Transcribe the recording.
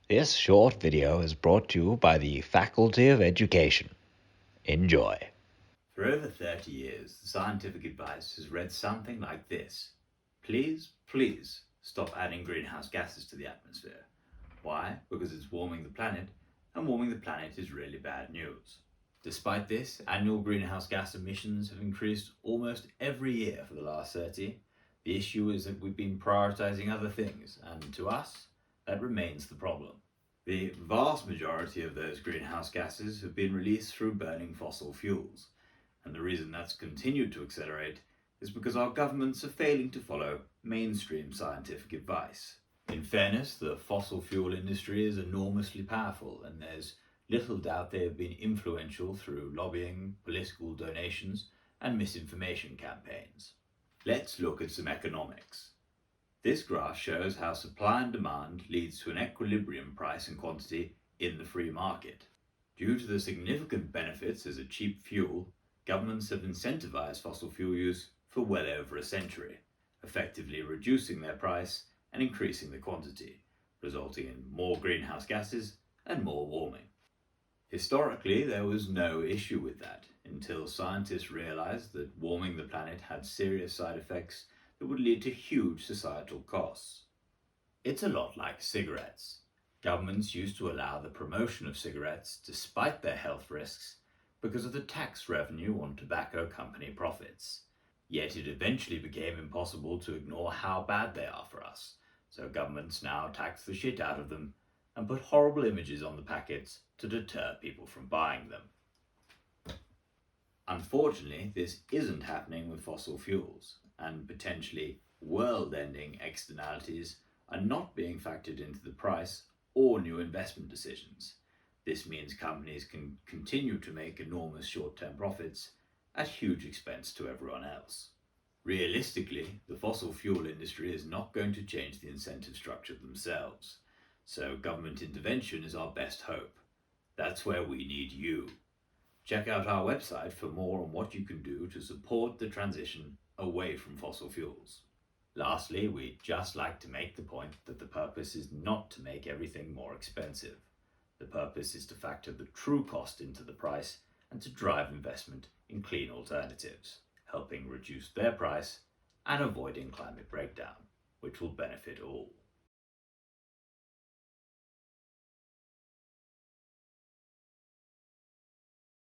This short video is brought to you by the Faculty of Education. Enjoy. For over 30 years, the scientific advice has read something like this. Please, please stop adding greenhouse gases to the atmosphere. Why? Because it's warming the planet, and warming the planet is really bad news. Despite this, annual greenhouse gas emissions have increased almost every year for the last 30. The issue is that we've been prioritizing other things, and to us, that remains the problem. The vast majority of those greenhouse gases have been released through burning fossil fuels, and the reason that's continued to accelerate is because our governments are failing to follow mainstream scientific advice. In fairness, the fossil fuel industry is enormously powerful, and there's little doubt they have been influential through lobbying, political donations, and misinformation campaigns. Let's look at some economics. This graph shows how supply and demand leads to an equilibrium price and quantity in the free market. Due to the significant benefits as a cheap fuel, governments have incentivized fossil fuel use for well over a century, effectively reducing their price and increasing the quantity, resulting in more greenhouse gases and more warming. Historically, there was no issue with that until scientists realized that warming the planet had serious side effects that would lead to huge societal costs. It's a lot like cigarettes. Governments used to allow the promotion of cigarettes despite their health risks because of the tax revenue on tobacco company profits. Yet it eventually became impossible to ignore how bad they are for us, so governments now tax the shit out of them and put horrible images on the packets to deter people from buying them. Unfortunately, this isn't happening with fossil fuels, and potentially world-ending externalities are not being factored into the price or new investment decisions. This means companies can continue to make enormous short-term profits at huge expense to everyone else. Realistically, the fossil fuel industry is not going to change the incentive structure themselves, so government intervention is our best hope. That's where we need you. Check out our website for more on what you can do to support the transition away from fossil fuels. Lastly, we'd just like to make the point that the purpose is not to make everything more expensive. The purpose is to factor the true cost into the price and to drive investment in clean alternatives, helping reduce their price and avoiding climate breakdown, which will benefit all.